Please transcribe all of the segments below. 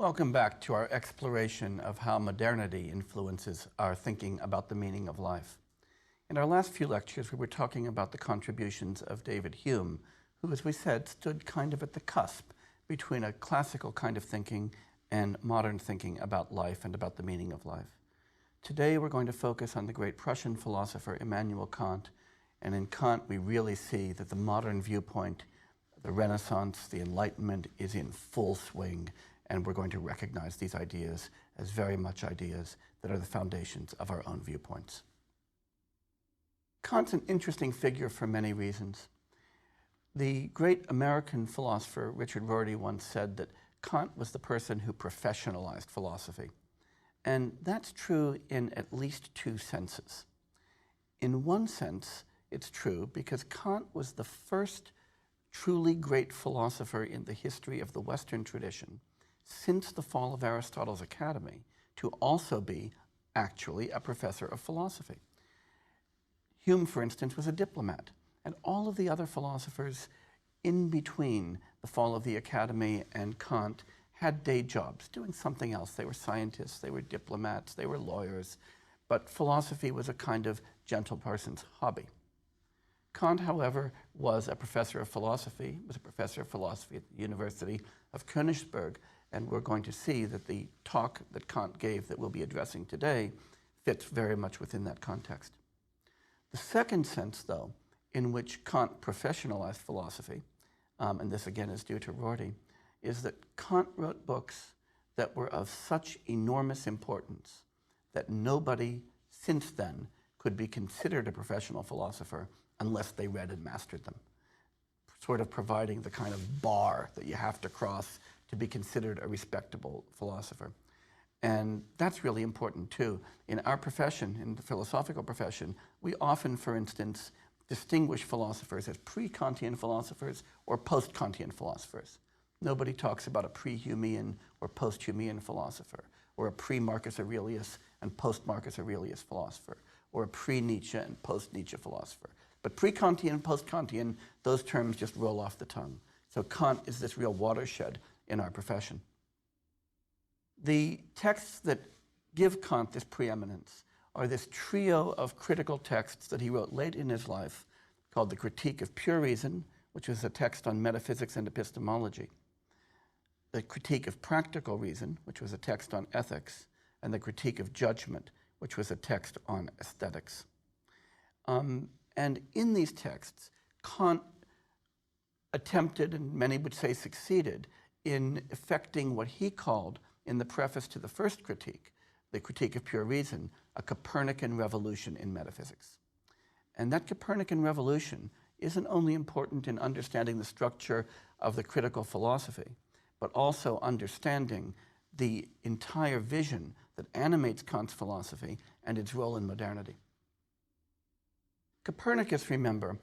Welcome back to our exploration of how modernity influences our thinking about the meaning of life. In our last few lectures, we were talking about the contributions of David Hume, who, as we said, stood kind of at the cusp between a classical kind of thinking and modern thinking about life and about the meaning of life. Today, we're going to focus on the great Prussian philosopher Immanuel Kant, and in Kant, we really see that the modern viewpoint, the Renaissance, the Enlightenment is in full swing, and we're going to recognize these ideas as very much ideas that are the foundations of our own viewpoints. Kant's an interesting figure for many reasons. The great American philosopher Richard Rorty once said that Kant was the person who professionalized philosophy. And that's true in at least two senses. In one sense, it's true because Kant was the first truly great philosopher in the history of the Western tradition since the fall of Aristotle's Academy to also be actually a professor of philosophy. Hume, for instance, was a diplomat, and all of the other philosophers in between the fall of the Academy and Kant had day jobs, doing something else. They were scientists, they were diplomats, they were lawyers, but philosophy was a kind of gentle person's hobby. Kant, however, was a professor of philosophy, at the University of Königsberg, and we're going to see that the talk that Kant gave that we'll be addressing today fits very much within that context. The second sense, though, in which Kant professionalized philosophy, and this again is due to Rorty, is that Kant wrote books that were of such enormous importance that nobody since then could be considered a professional philosopher unless they read and mastered them, sort of providing the kind of bar that you have to cross to be considered a respectable philosopher. And that's really important too. In our profession, in the philosophical profession, we often, for instance, distinguish philosophers as pre-Kantian philosophers or post-Kantian philosophers. Nobody talks about a pre-Humean or post-Humean philosopher, or a pre-Marcus Aurelius and post-Marcus Aurelius philosopher, or a pre-Nietzsche and post-Nietzsche philosopher. But pre-Kantian and post-Kantian, those terms just roll off the tongue. So Kant is this real watershed in our profession. The texts that give Kant this preeminence are this trio of critical texts that he wrote late in his life called The Critique of Pure Reason, which is a text on metaphysics and epistemology, The Critique of Practical Reason, which was a text on ethics, and The Critique of Judgment, which was a text on aesthetics. And in these texts, Kant attempted, and many would say succeeded, in effecting what he called, in the preface to the first critique, The Critique of Pure Reason, a Copernican revolution in metaphysics. And that Copernican revolution isn't only important in understanding the structure of the critical philosophy, but also understanding the entire vision that animates Kant's philosophy and its role in modernity. Copernicus, remember,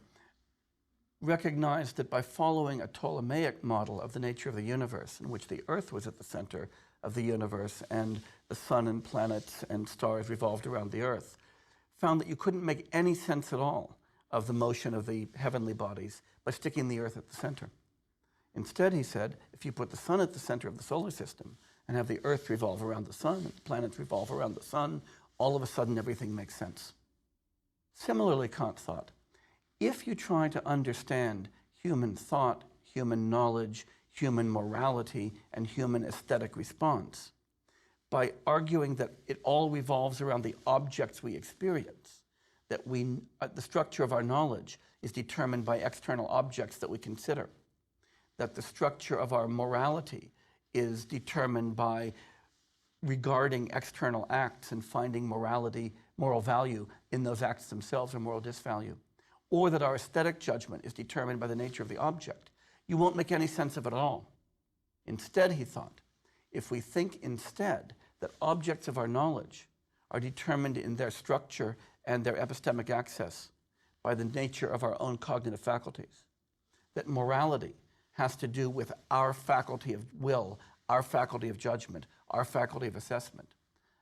recognized that by following a Ptolemaic model of the nature of the universe, in which the Earth was at the center of the universe and the sun and planets and stars revolved around the Earth, found that you couldn't make any sense at all of the motion of the heavenly bodies by sticking the Earth at the center. Instead, he said, if you put the sun at the center of the solar system and have the Earth revolve around the sun and the planets revolve around the sun, all of a sudden everything makes sense. Similarly, Kant thought, if you try to understand human thought, human knowledge, human morality, and human aesthetic response by arguing that it all revolves around the objects we experience, that the structure of our knowledge is determined by external objects that we consider, that the structure of our morality is determined by regarding external acts and finding moral value in those acts themselves or moral disvalue, or that our aesthetic judgment is determined by the nature of the object, you won't make any sense of it at all. Instead, he thought, if we think instead that objects of our knowledge are determined in their structure and their epistemic access by the nature of our own cognitive faculties, that morality has to do with our faculty of will, our faculty of judgment, our faculty of assessment,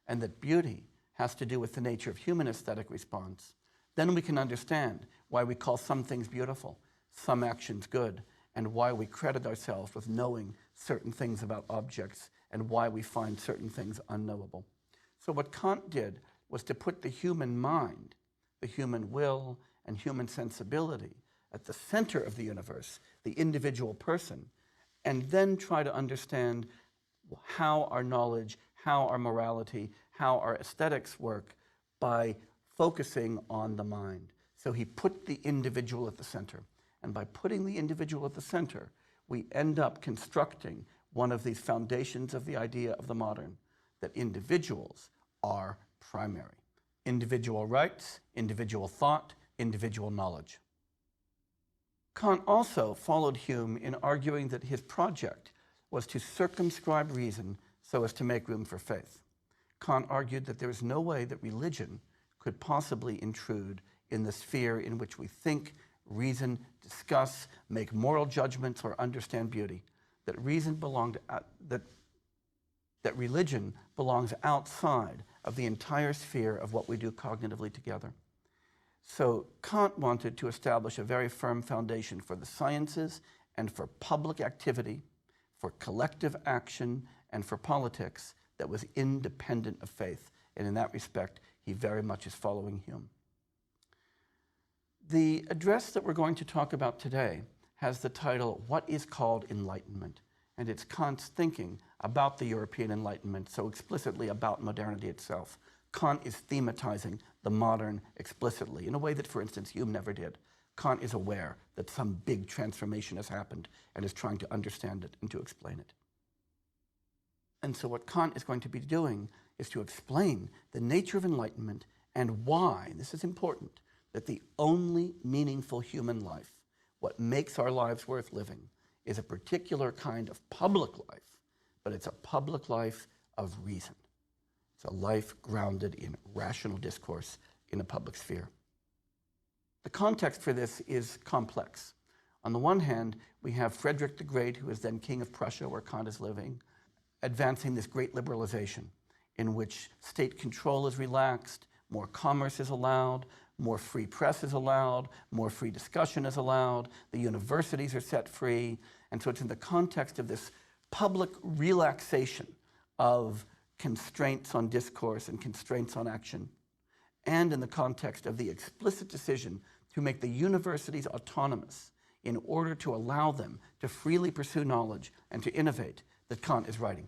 and that beauty has to do with the nature of human aesthetic response, then we can understand why we call some things beautiful, some actions good, and why we credit ourselves with knowing certain things about objects and why we find certain things unknowable. So what Kant did was to put the human mind, the human will, and human sensibility at the center of the universe, the individual person, and then try to understand how our knowledge, how our morality, how our aesthetics work by focusing on the mind. So he put the individual at the center. And by putting the individual at the center, we end up constructing one of these foundations of the idea of the modern, that individuals are primary. Individual rights, individual thought, individual knowledge. Kant also followed Hume in arguing that his project was to circumscribe reason so as to make room for faith. Kant argued that there is no way that religion could possibly intrude in the sphere in which we think, reason, discuss, make moral judgments, or understand beauty. That religion belongs outside of the entire sphere of what we do cognitively together. So Kant wanted to establish a very firm foundation for the sciences and for public activity, for collective action, and for politics that was independent of faith. And in that respect, he very much is following Hume. The address that we're going to talk about today has the title, What is Called Enlightenment? And it's Kant's thinking about the European Enlightenment, so explicitly about modernity itself. Kant is thematizing the modern explicitly in a way that, for instance, Hume never did. Kant is aware that some big transformation has happened and is trying to understand it and to explain it. And so what Kant is going to be doing is to explain the nature of enlightenment and why, this is important, that the only meaningful human life, what makes our lives worth living, is a particular kind of public life, but it's a public life of reason. It's a life grounded in rational discourse in a public sphere. The context for this is complex. On the one hand, we have Frederick the Great, who is then King of Prussia, where Kant is living, advancing this great liberalization in which state control is relaxed, more commerce is allowed, more free press is allowed, more free discussion is allowed, the universities are set free. And so it's in the context of this public relaxation of constraints on discourse and constraints on action, and in the context of the explicit decision to make the universities autonomous in order to allow them to freely pursue knowledge and to innovate, that Kant is writing.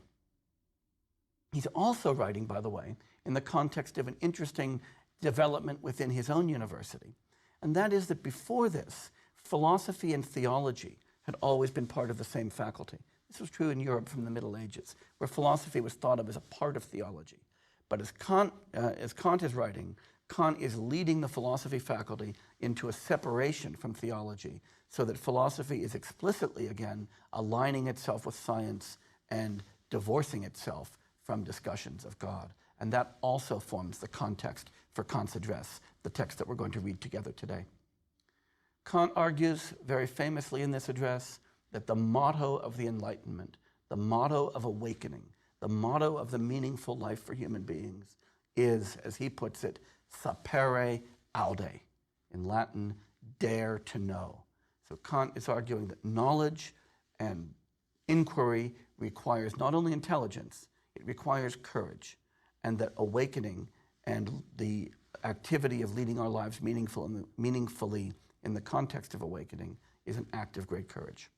He's also writing, by the way, in the context of an interesting development within his own university. And that is that before this, philosophy and theology had always been part of the same faculty. This was true in Europe from the Middle Ages, where philosophy was thought of as a part of theology. But as Kant is writing, Kant is leading the philosophy faculty into a separation from theology, so that philosophy is explicitly, again, aligning itself with science and divorcing itself from discussions of God. And that also forms the context for Kant's address, the text that we're going to read together today. Kant argues very famously in this address that the motto of the Enlightenment, the motto of awakening, the motto of the meaningful life for human beings is, as he puts it, sapere aude, in Latin, dare to know. So Kant is arguing that knowledge and inquiry requires not only intelligence, it requires courage, and that awakening and the activity of leading our lives meaningfully in the context of awakening is an act of great courage.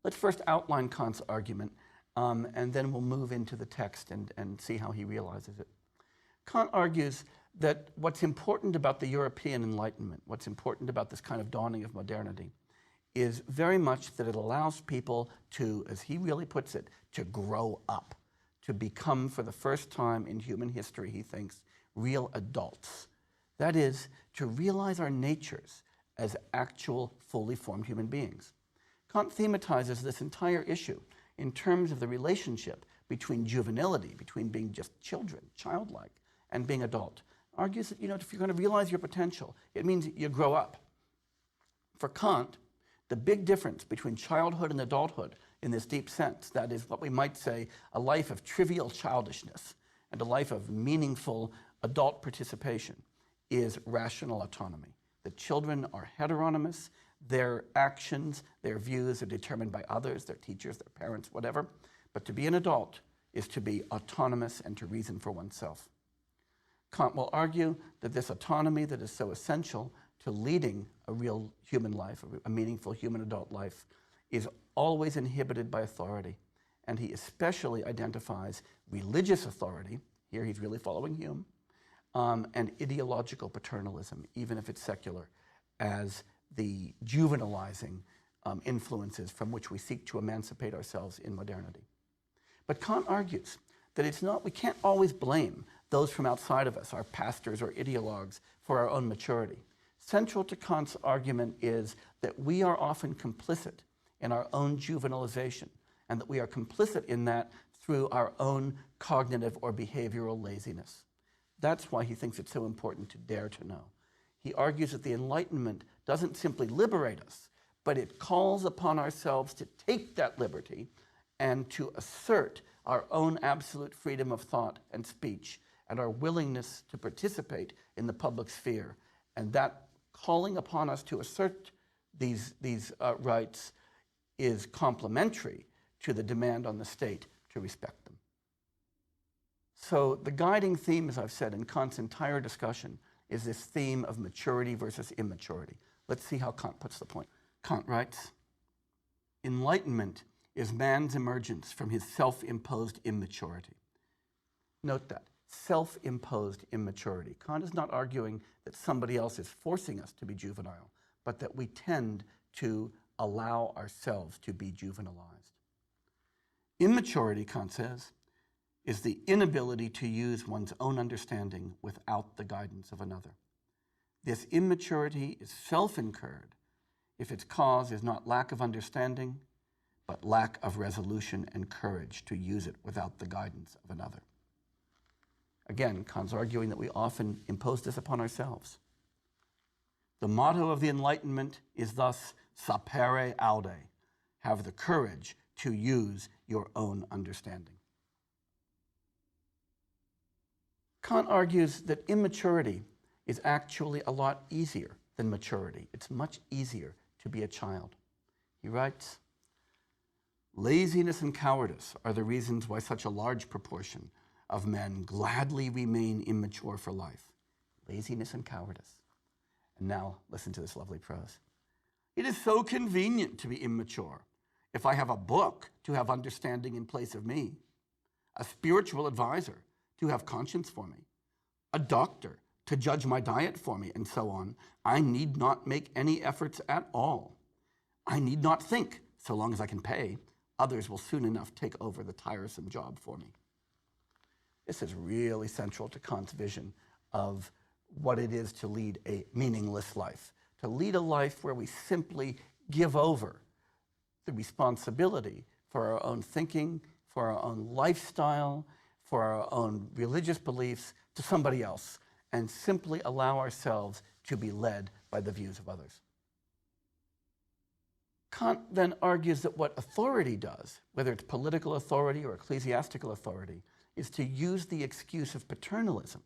Let's first outline Kant's argument, and then we'll move into the text and see how he realizes it. Kant argues that what's important about the European Enlightenment, what's important about this kind of dawning of modernity, is very much that it allows people to, as he really puts it, to grow up, to become, for the first time in human history, he thinks, real adults. That is, to realize our natures as actual, fully formed human beings. Kant thematizes this entire issue in terms of the relationship between juvenility, between being just children, childlike, and being adult. Argues that, if you're going to realize your potential, it means you grow up. For Kant, the big difference between childhood and adulthood in this deep sense, that is what we might say a life of trivial childishness and a life of meaningful adult participation, is rational autonomy. The children are heteronymous, their actions, their views are determined by others, their teachers, their parents, whatever. But to be an adult is to be autonomous and to reason for oneself. Kant will argue that this autonomy that is so essential to leading a real human life, a meaningful human adult life, is always inhibited by authority. And he especially identifies religious authority, here he's really following Hume, and ideological paternalism, even if it's secular, as the juvenilizing influences from which we seek to emancipate ourselves in modernity. But Kant argues that we can't always blame those from outside of us, our pastors or ideologues, for our own maturity. Central to Kant's argument is that we are often complicit in our own juvenilization, and that we are complicit in that through our own cognitive or behavioral laziness. That's why he thinks it's so important to dare to know. He argues that the Enlightenment doesn't simply liberate us, but it calls upon ourselves to take that liberty and to assert our own absolute freedom of thought and speech and our willingness to participate in the public sphere. And that calling upon us to assert these rights is complementary to the demand on the state to respect them. So the guiding theme, as I've said, in Kant's entire discussion is this theme of maturity versus immaturity. Let's see how Kant puts the point. Kant writes, "Enlightenment is man's emergence from his self-imposed immaturity." Note that, self-imposed immaturity. Kant is not arguing that somebody else is forcing us to be juvenile, but that we tend to allow ourselves to be juvenilized. Immaturity, Kant says, is the inability to use one's own understanding without the guidance of another. This immaturity is self-incurred if its cause is not lack of understanding, but lack of resolution and courage to use it without the guidance of another. Again, Kant's arguing that we often impose this upon ourselves. The motto of the Enlightenment is thus sapere aude, have the courage to use your own understanding. Kant argues that immaturity is actually a lot easier than maturity. It's much easier to be a child. He writes, "Laziness and cowardice are the reasons why such a large proportion of men gladly remain immature for life." Laziness and cowardice. And now listen to this lovely prose. "It is so convenient to be immature. If I have a book to have understanding in place of me, a spiritual advisor to have conscience for me, a doctor to judge my diet for me, and so on, I need not make any efforts at all. I need not think, so long as I can pay. Others will soon enough take over the tiresome job for me." This is really central to Kant's vision of what it is to lead a meaningless life, to lead a life where we simply give over the responsibility for our own thinking, for our own lifestyle, for our own religious beliefs to somebody else, and simply allow ourselves to be led by the views of others. Kant then argues that what authority does, whether it's political authority or ecclesiastical authority, is to use the excuse of paternalism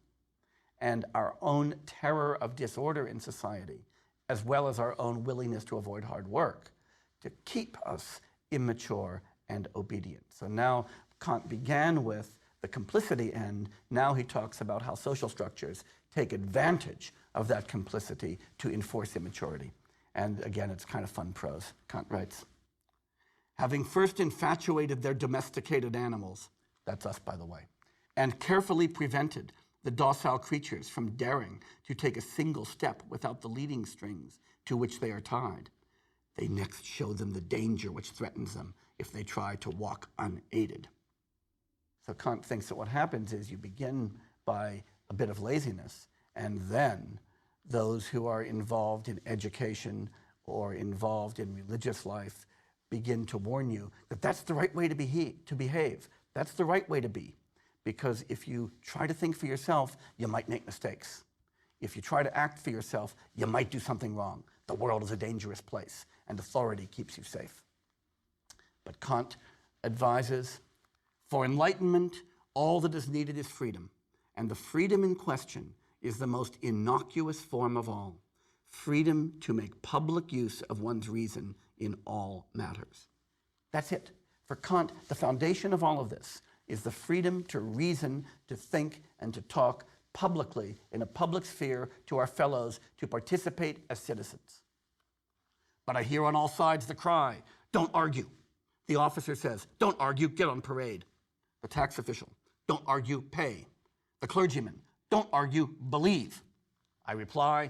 and our own terror of disorder in society, as well as our own willingness to avoid hard work, to keep us immature and obedient. So now Kant began with the complicity end. Now he talks about how social structures take advantage of that complicity to enforce immaturity. And again, it's kind of fun prose. Kant writes, "Having first infatuated their domesticated animals," that's us, by the way, "and carefully prevented the docile creatures from daring to take a single step without the leading strings to which they are tied, they next show them the danger which threatens them if they try to walk unaided." So Kant thinks that what happens is you begin by a bit of laziness, and then those who are involved in education or involved in religious life begin to warn you that that's the right way to behave. That's the right way to be. Because if you try to think for yourself, you might make mistakes. If you try to act for yourself, you might do something wrong. The world is a dangerous place, and authority keeps you safe. But Kant advises, "For enlightenment, all that is needed is freedom, and the freedom in question is the most innocuous form of all, freedom to make public use of one's reason in all matters." That's it. For Kant, the foundation of all of this is the freedom to reason, to think, and to talk publicly in a public sphere to our fellows, to participate as citizens. But I hear on all sides the cry, don't argue. The officer says, don't argue, get on parade. The tax official, don't argue, pay. The clergyman, don't argue, believe. I reply,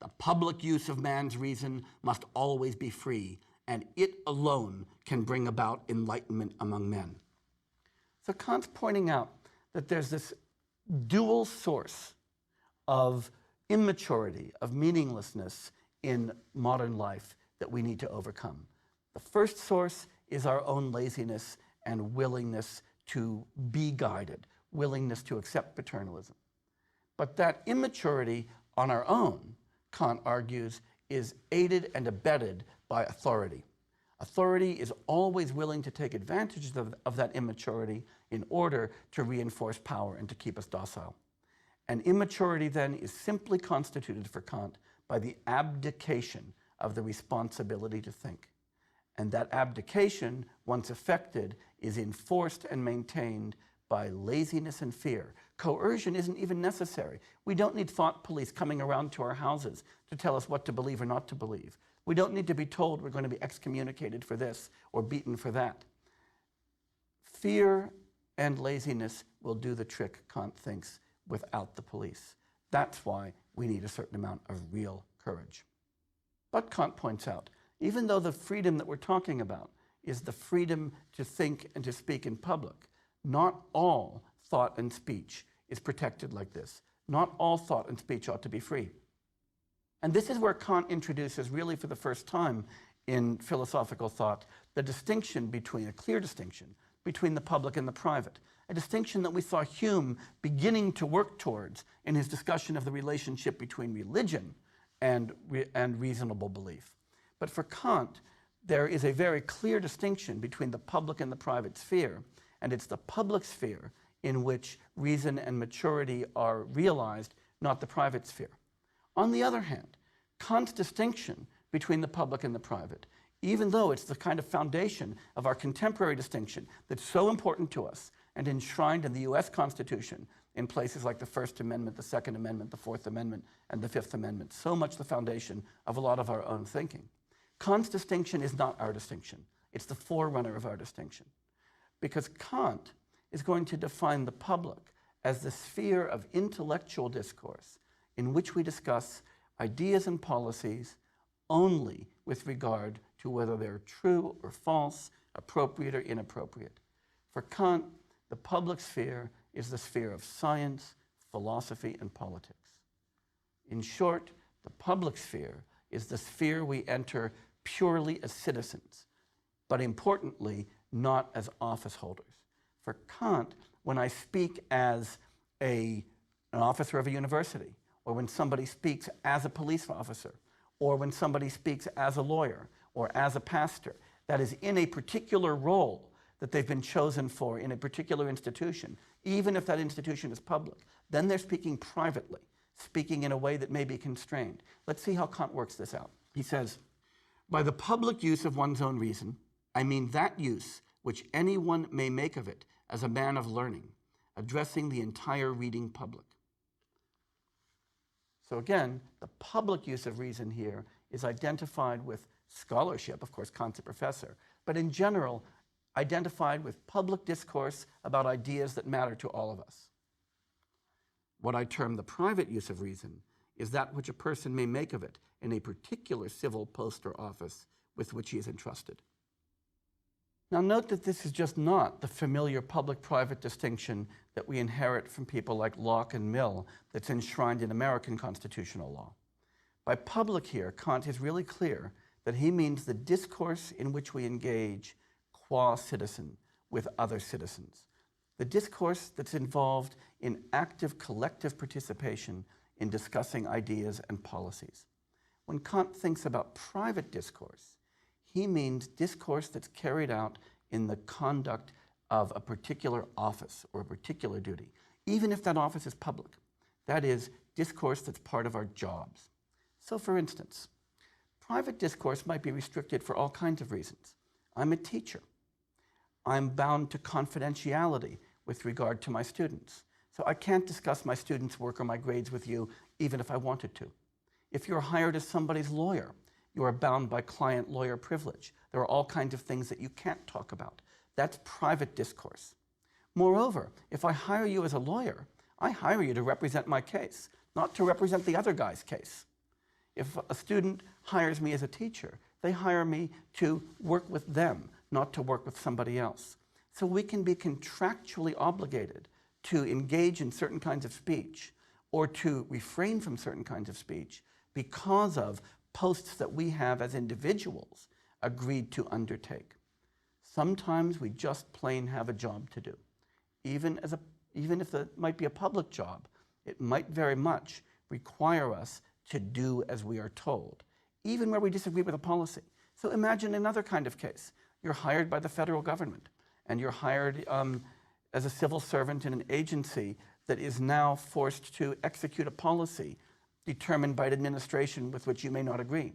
the public use of man's reason must always be free, and it alone can bring about enlightenment among men. So Kant's pointing out that there's this dual source of immaturity, of meaninglessness in modern life that we need to overcome. The first source is our own laziness and willingness to be guided, willingness to accept paternalism. But that immaturity on our own, Kant argues, is aided and abetted by authority. Authority is always willing to take advantage of that immaturity in order to reinforce power and to keep us docile. And immaturity then is simply constituted for Kant by the abdication of the responsibility to think. And that abdication, once effected, is enforced and maintained by laziness and fear. Coercion isn't even necessary. We don't need thought police coming around to our houses to tell us what to believe or not to believe. We don't need to be told we're going to be excommunicated for this or beaten for that. Fear and laziness will do the trick, Kant thinks, without the police. That's why we need a certain amount of real courage. But Kant points out, even though the freedom that we're talking about is the freedom to think and to speak in public, not all thought and speech is protected like this. Not all thought and speech ought to be free. And this is where Kant introduces, really for the first time in philosophical thought, the distinction between, a clear distinction, between the public and the private. A distinction that we saw Hume beginning to work towards in his discussion of the relationship between religion and reasonable belief. But for Kant, there is a very clear distinction between the public and the private sphere, and it's the public sphere in which reason and maturity are realized, not the private sphere. On the other hand, Kant's distinction between the public and the private, even though it's the kind of foundation of our contemporary distinction that's so important to us and enshrined in the US Constitution in places like the First Amendment, the Second Amendment, the Fourth Amendment, and the Fifth Amendment, so much the foundation of a lot of our own thinking. Kant's distinction is not our distinction. It's the forerunner of our distinction. Because Kant is going to define the public as the sphere of intellectual discourse in which we discuss ideas and policies only with regard to whether they're true or false, appropriate or inappropriate. For Kant, the public sphere is the sphere of science, philosophy, and politics. In short, the public sphere is the sphere we enter purely as citizens, but importantly, not as office holders. For Kant, when I speak as an officer of a university, or when somebody speaks as a police officer, or when somebody speaks as a lawyer, or as a pastor, that is in a particular role that they've been chosen for in a particular institution, even if that institution is public, then they're speaking privately, speaking in a way that may be constrained. Let's see how Kant works this out. He says, by the public use of one's own reason, I mean that use which anyone may make of it as a man of learning, addressing the entire reading public. So again, the public use of reason here is identified with scholarship, of course, Kant's a professor, but in general, identified with public discourse about ideas that matter to all of us. What I term the private use of reason is that which a person may make of it in a particular civil post or office with which he is entrusted. Now note that this is just not the familiar public-private distinction that we inherit from people like Locke and Mill that's enshrined in American constitutional law. By public here, Kant is really clear that he means the discourse in which we engage qua citizen with other citizens. The discourse that's involved in active collective participation in discussing ideas and policies. When Kant thinks about private discourse, he means discourse that's carried out in the conduct of a particular office or a particular duty, even if that office is public. That is, discourse that's part of our jobs. So for instance, private discourse might be restricted for all kinds of reasons. I'm a teacher. I'm bound to confidentiality with regard to my students. So I can't discuss my students' work or my grades with you, even if I wanted to. If you're hired as somebody's lawyer, you are bound by client-lawyer privilege. There are all kinds of things that you can't talk about. That's private discourse. Moreover, if I hire you as a lawyer, I hire you to represent my case, not to represent the other guy's case. If a student hires me as a teacher, they hire me to work with them, not to work with somebody else. So we can be contractually obligated to engage in certain kinds of speech or to refrain from certain kinds of speech because of posts that we have as individuals agreed to undertake. Sometimes we just plain have a job to do. Even if it might be a public job, it might very much require us to do as we are told, even where we disagree with a policy. So imagine another kind of case. You're hired by the federal government, and you're hired as a civil servant in an agency that is now forced to execute a policy determined by an administration with which you may not agree.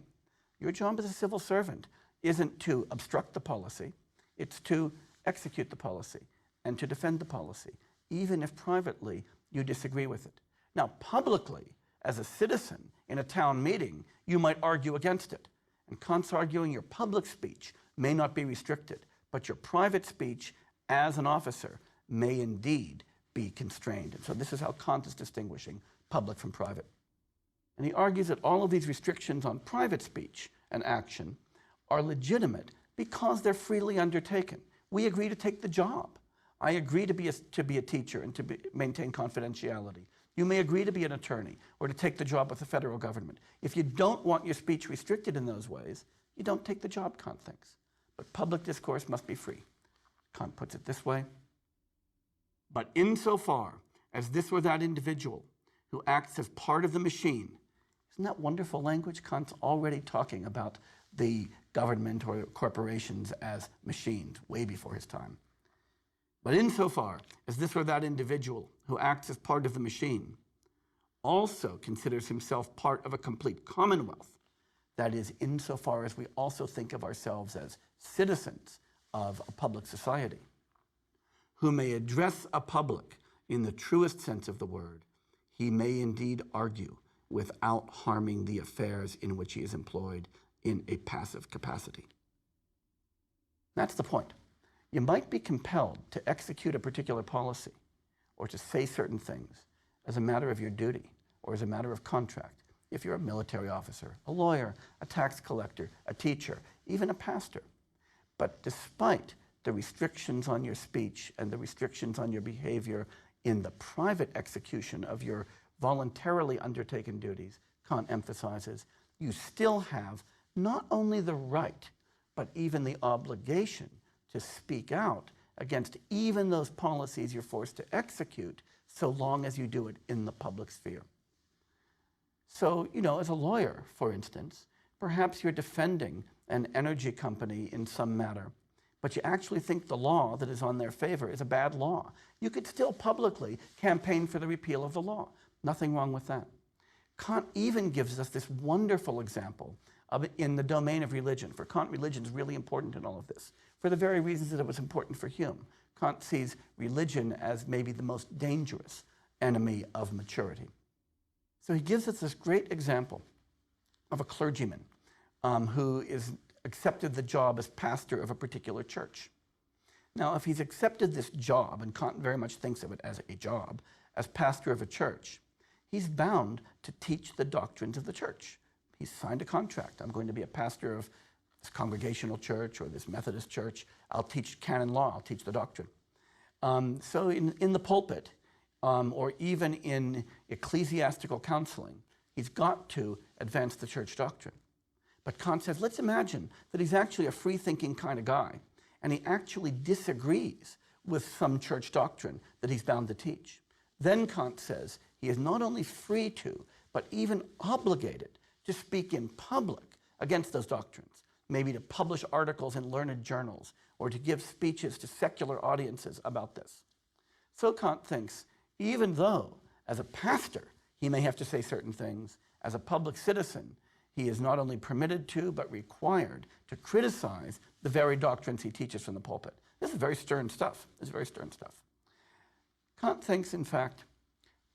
Your job as a civil servant isn't to obstruct the policy, it's to execute the policy and to defend the policy, even if privately you disagree with it. Now, publicly, as a citizen in a town meeting, you might argue against it. And Kant's arguing your public speech may not be restricted, but your private speech as an officer may indeed be constrained. And so this is how Kant is distinguishing public from private. And he argues that all of these restrictions on private speech and action are legitimate because they're freely undertaken. We agree to take the job. I agree to be a teacher and to maintain confidentiality. You may agree to be an attorney or to take the job with the federal government. If you don't want your speech restricted in those ways, you don't take the job, Kant thinks. But public discourse must be free. Kant puts it this way: but insofar as this or that individual who acts as part of the machine, isn't that wonderful language? Kant's already talking about the government or corporations as machines way before his time. But insofar as this or that individual who acts as part of the machine also considers himself part of a complete commonwealth, that is, insofar as we also think of ourselves as citizens of a public society, who may address a public in the truest sense of the word, he may indeed argue without harming the affairs in which he is employed in a passive capacity. That's the point. You might be compelled to execute a particular policy or to say certain things as a matter of your duty or as a matter of contract if you're a military officer, a lawyer, a tax collector, a teacher, even a pastor. But despite the restrictions on your speech and the restrictions on your behavior in the private execution of your voluntarily undertaken duties, Kant emphasizes, you still have not only the right, but even the obligation to speak out against even those policies you're forced to execute, so long as you do it in the public sphere. So, as a lawyer, for instance, perhaps you're defending an energy company in some matter, but you actually think the law that is on their favor is a bad law. You could still publicly campaign for the repeal of the law. Nothing wrong with that. Kant even gives us this wonderful example of it in the domain of religion. For Kant, religion is really important in all of this, for the very reasons that it was important for Hume. Kant sees religion as maybe the most dangerous enemy of maturity. So he gives us this great example of a clergyman who is accepted the job as pastor of a particular church. Now, if he's accepted this job, and Kant very much thinks of it as a job, as pastor of a church, he's bound to teach the doctrines of the church. He's signed a contract. I'm going to be a pastor of this Congregational church or this Methodist church. I'll teach canon law. I'll teach the doctrine. So in the pulpit, or even in ecclesiastical counseling, he's got to advance the church doctrine. But Kant says, let's imagine that he's actually a free-thinking kind of guy, and he actually disagrees with some church doctrine that he's bound to teach. Then Kant says he is not only free to, but even obligated to speak in public against those doctrines, maybe to publish articles in learned journals or to give speeches to secular audiences about this. So Kant thinks, even though as a pastor he may have to say certain things, as a public citizen He is not only permitted to, but required to criticize the very doctrines he teaches from the pulpit. This is very stern stuff. This is very stern stuff. Kant thinks, in fact,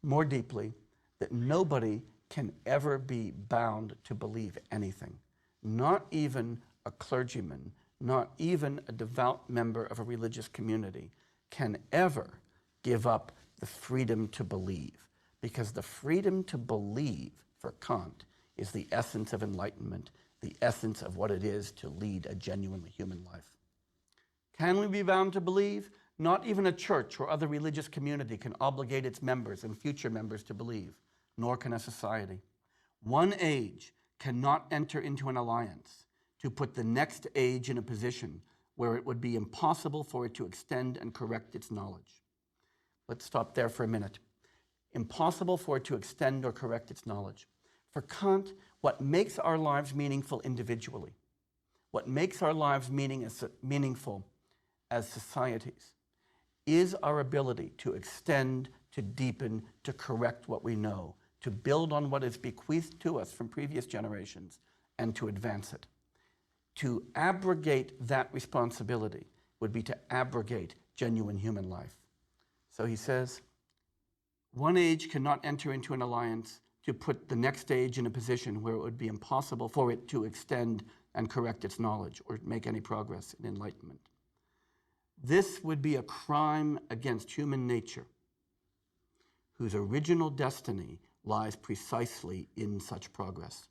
more deeply that nobody can ever be bound to believe anything. Not even a clergyman, not even a devout member of a religious community can ever give up the freedom to believe, because the freedom to believe, for Kant, is the essence of enlightenment, the essence of what it is to lead a genuinely human life. Can we be bound to believe? Not even a church or other religious community can obligate its members and future members to believe, nor can a society. One age cannot enter into an alliance to put the next age in a position where it would be impossible for it to extend and correct its knowledge. Let's stop there for a minute. Impossible for it to extend or correct its knowledge. For Kant, what makes our lives meaningful individually, what makes our lives meaningful as societies, is our ability to extend, to deepen, to correct what we know, to build on what is bequeathed to us from previous generations, and to advance it. To abrogate that responsibility would be to abrogate genuine human life. So he says, one age cannot enter into an alliance to put the next age in a position where it would be impossible for it to extend and correct its knowledge or make any progress in enlightenment. This would be a crime against human nature, whose original destiny lies precisely in such progress.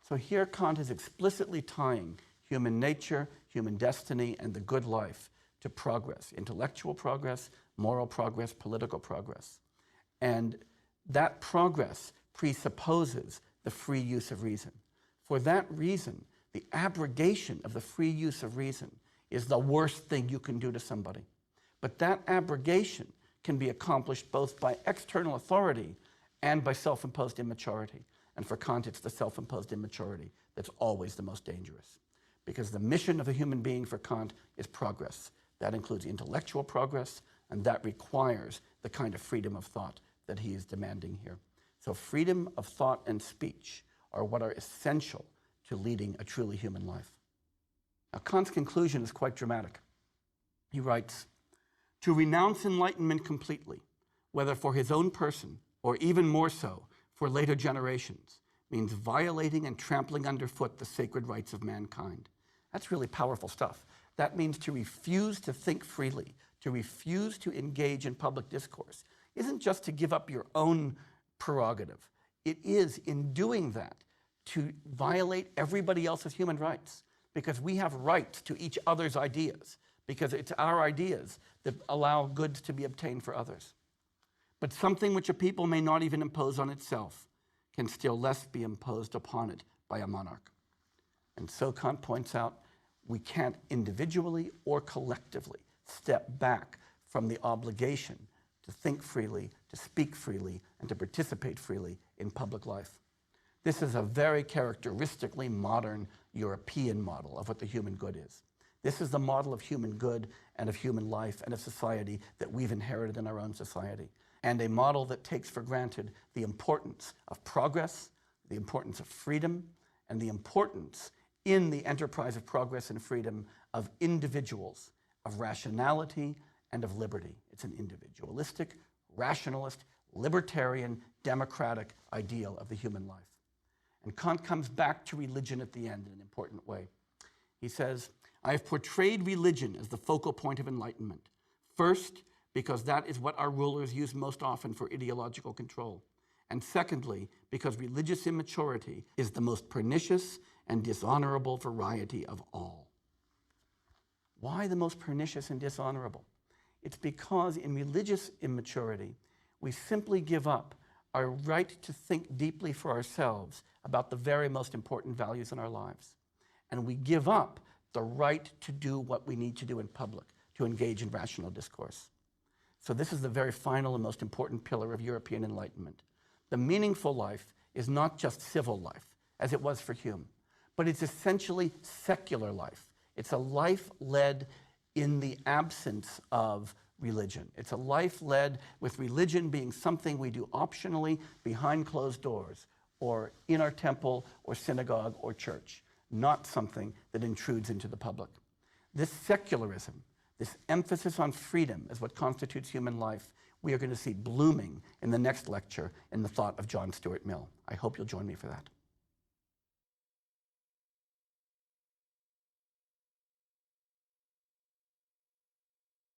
So here Kant is explicitly tying human nature, human destiny, and the good life to progress, intellectual progress, moral progress, political progress. And that progress presupposes the free use of reason. For that reason, the abrogation of the free use of reason is the worst thing you can do to somebody. But that abrogation can be accomplished both by external authority and by self-imposed immaturity. And for Kant, it's the self-imposed immaturity that's always the most dangerous. Because the mission of a human being for Kant is progress. That includes intellectual progress, and that requires the kind of freedom of thought that he is demanding here. So freedom of thought and speech are what are essential to leading a truly human life. Now, Kant's conclusion is quite dramatic. He writes, to renounce enlightenment completely, whether for his own person or even more so for later generations, means violating and trampling underfoot the sacred rights of mankind. That's really powerful stuff. That means to refuse to think freely, to refuse to engage in public discourse, isn't just to give up your own prerogative. It is, in doing that, to violate everybody else's human rights, because we have rights to each other's ideas, because it's our ideas that allow goods to be obtained for others. But something which a people may not even impose on itself can still less be imposed upon it by a monarch. And so Kant points out we can't individually or collectively step back from the obligation to think freely, to speak freely, and to participate freely in public life. This is a very characteristically modern European model of what the human good is. This is the model of human good and of human life and of society that we've inherited in our own society, and a model that takes for granted the importance of progress, the importance of freedom, and the importance in the enterprise of progress and freedom of individuals, of rationality, and of liberty. It's an individualistic, rationalist, libertarian, democratic ideal of the human life. And Kant comes back to religion at the end in an important way. He says, I have portrayed religion as the focal point of enlightenment. First, because that is what our rulers use most often for ideological control. And secondly, because religious immaturity is the most pernicious and dishonorable variety of all. Why the most pernicious and dishonorable? It's because in religious immaturity, we simply give up our right to think deeply for ourselves about the very most important values in our lives. And we give up the right to do what we need to do in public, to engage in rational discourse. So this is the very final and most important pillar of European enlightenment. The meaningful life is not just civil life, as it was for Hume, but it's essentially secular life. It's a life led in the absence of religion. It's a life led with religion being something we do optionally behind closed doors, or in our temple or synagogue or church, not something that intrudes into the public. This secularism, this emphasis on freedom as what constitutes human life, we are going to see blooming in the next lecture in the thought of John Stuart Mill. I hope you'll join me for that.